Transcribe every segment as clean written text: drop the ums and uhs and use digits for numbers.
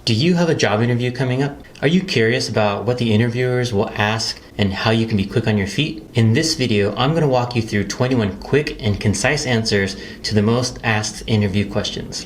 Do you have a job interview coming up? Are you curious about what the interviewers will ask and how you can be quick on your feet? In this video, I'm going to walk you through 21 quick and concise answers to the most asked interview questions.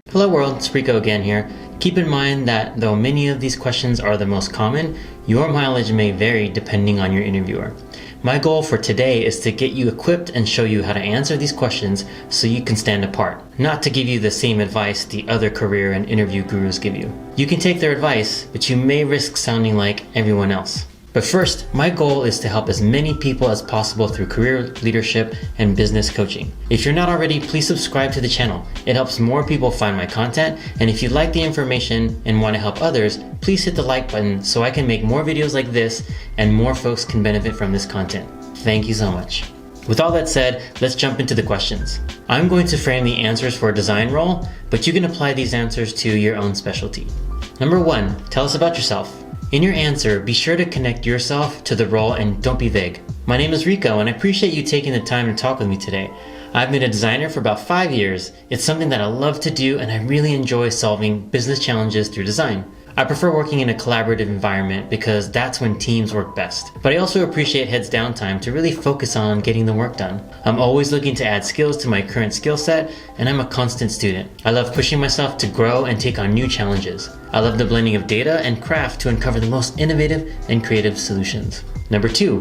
Hello world, it's Rico again here. Keep in mind that though many of these questions are the most common, your mileage may vary depending on your interviewer. My goal for today is to get you equipped and show you how to answer these questions so you can stand apart, not to give you the same advice the other career and interview gurus give you. You can take their advice, but you may risk sounding like everyone else. But first, my goal is to help as many people as possible through career leadership and business coaching. If you're not already, please subscribe to the channel. It helps more people find my content, and if you like the information and want to help others, please hit the like button so I can make more videos like this and more folks can benefit from this content. Thank you so much. With all that said, let's jump into the questions. I'm going to frame the answers for a design role, but you can apply these answers to your own specialty. Number 1, tell us about yourself. In your answer, be sure to connect yourself to the role and don't be vague. My name is Rico and I appreciate you taking the time to talk with me today. I've been a designer for about 5 years. It's something that I love to do and I really enjoy solving business challenges through design. I prefer working in a collaborative environment because that's when teams work best. But I also appreciate heads down time to really focus on getting the work done. I'm always looking to add skills to my current skill set and I'm a constant student. I love pushing myself to grow and take on new challenges. I love the blending of data and craft to uncover the most innovative and creative solutions. Number 2,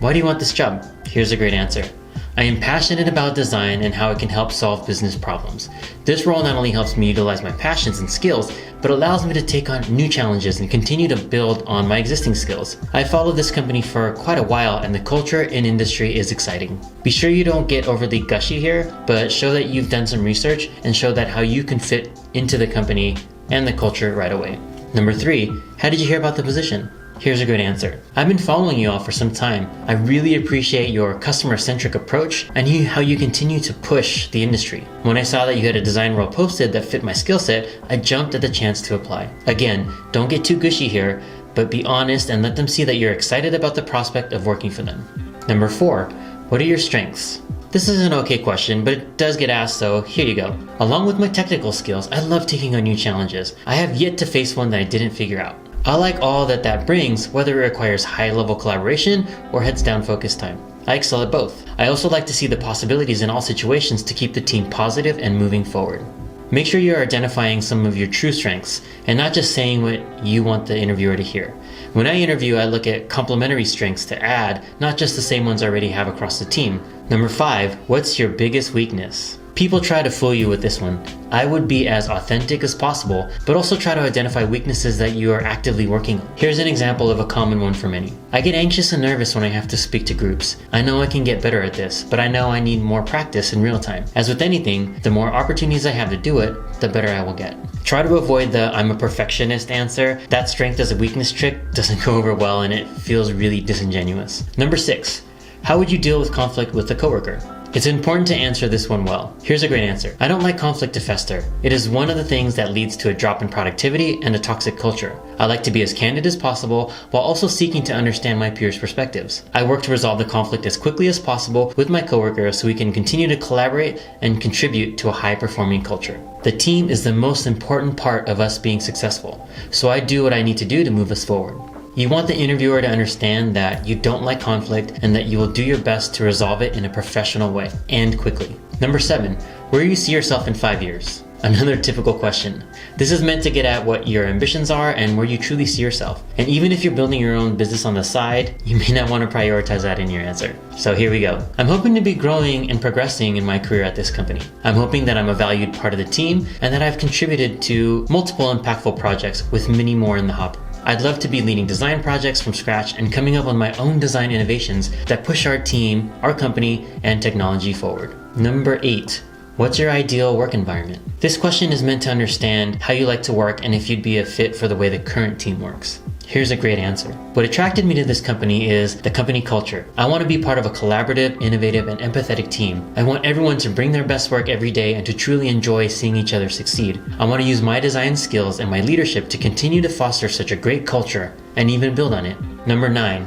why do you want this job? Here's a great answer. I am passionate about design and how it can help solve business problems. This role not only helps me utilize my passions and skills, but allows me to take on new challenges and continue to build on my existing skills. I followed this company for quite a while and the culture and industry is exciting. Be sure you don't get overly gushy here, but show that you've done some research and show that how you can fit into the company and the culture right away. Number 3, how did you hear about the position? Here's a good answer. I've been following you all for some time. I really appreciate your customer-centric approach and how you continue to push the industry. When I saw that you had a design role posted that fit my skill set, I jumped at the chance to apply. Again, don't get too gushy here, but be honest and let them see that you're excited about the prospect of working for them. Number 4, what are your strengths? This is an okay question, but it does get asked, so here you go. Along with my technical skills, I love taking on new challenges. I have yet to face one that I didn't figure out. I like all that brings, whether it requires high-level collaboration or heads-down focus time. I excel at both. I also like to see the possibilities in all situations to keep the team positive and moving forward. Make sure you're identifying some of your true strengths and not just saying what you want the interviewer to hear. When I interview, I look at complementary strengths to add, not just the same ones I already have across the team. Number 5, what's your biggest weakness? People try to fool you with this one. I would be as authentic as possible, but also try to identify weaknesses that you are actively working on. Here's an example of a common one for many. I get anxious and nervous when I have to speak to groups. I know I can get better at this, but I know I need more practice in real time. As with anything, the more opportunities I have to do it, the better I will get. Try to avoid the I'm a perfectionist answer. That strength as a weakness trick doesn't go over well and it feels really disingenuous. Number 6, how would you deal with conflict with a coworker? It's important to answer this one well. Here's a great answer. I don't like conflict to fester. It is one of the things that leads to a drop in productivity and a toxic culture. I like to be as candid as possible while also seeking to understand my peers' perspectives. I work to resolve the conflict as quickly as possible with my coworkers so we can continue to collaborate and contribute to a high-performing culture. The team is the most important part of us being successful, so I do what I need to do to move us forward. You want the interviewer to understand that you don't like conflict and that you will do your best to resolve it in a professional way and quickly. Number 7, where do you see yourself in 5 years? Another typical question. This is meant to get at what your ambitions are and where you truly see yourself. And even if you're building your own business on the side, you may not want to prioritize that in your answer. So here we go. I'm hoping to be growing and progressing in my career at this company. I'm hoping that I'm a valued part of the team and that I've contributed to multiple impactful projects with many more in the hopper. I'd love to be leading design projects from scratch and coming up with my own design innovations that push our team, our company, and technology forward. Number 8, what's your ideal work environment? This question is meant to understand how you like to work and if you'd be a fit for the way the current team works. Here's a great answer. What attracted me to this company is the company culture. I want to be part of a collaborative, innovative, and empathetic team. I want everyone to bring their best work every day and to truly enjoy seeing each other succeed. I want to use my design skills and my leadership to continue to foster such a great culture and even build on it. Number 9,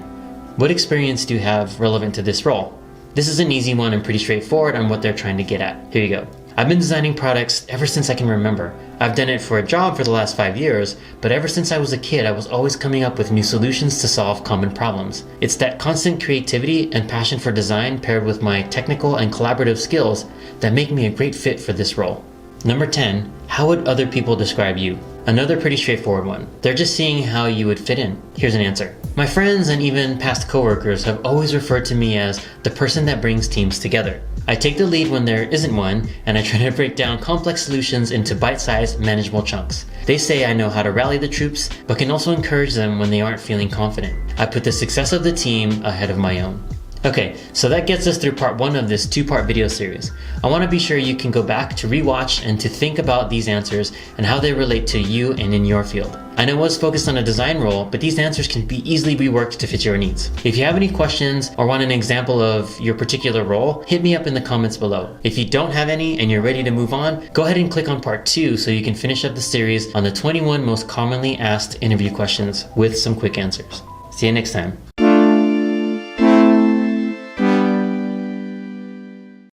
what experience do you have relevant to this role? This is an easy one and pretty straightforward on what they're trying to get at. Here you go. I've been designing products ever since I can remember. I've done it for a job for the last 5 years, but ever since I was a kid, I was always coming up with new solutions to solve common problems. It's that constant creativity and passion for design paired with my technical and collaborative skills that make me a great fit for this role. Number 10, how would other people describe you? Another pretty straightforward one. They're just seeing how you would fit in. Here's an answer. My friends and even past coworkers have always referred to me as the person that brings teams together. I take the lead when there isn't one, and I try to break down complex solutions into bite-sized, manageable chunks. They say I know how to rally the troops, but can also encourage them when they aren't feeling confident. I put the success of the team ahead of my own. Okay, so that gets us through part 1 of this 2-part video series. I want to be sure you can go back to rewatch and to think about these answers and how they relate to you and in your field. I know I was focused on a design role, but these answers can be easily reworked to fit your needs. If you have any questions or want an example of your particular role, hit me up in the comments below. If you don't have any and you're ready to move on, go ahead and click on part 2 so you can finish up the series on the 21 most commonly asked interview questions with some quick answers. See you next time.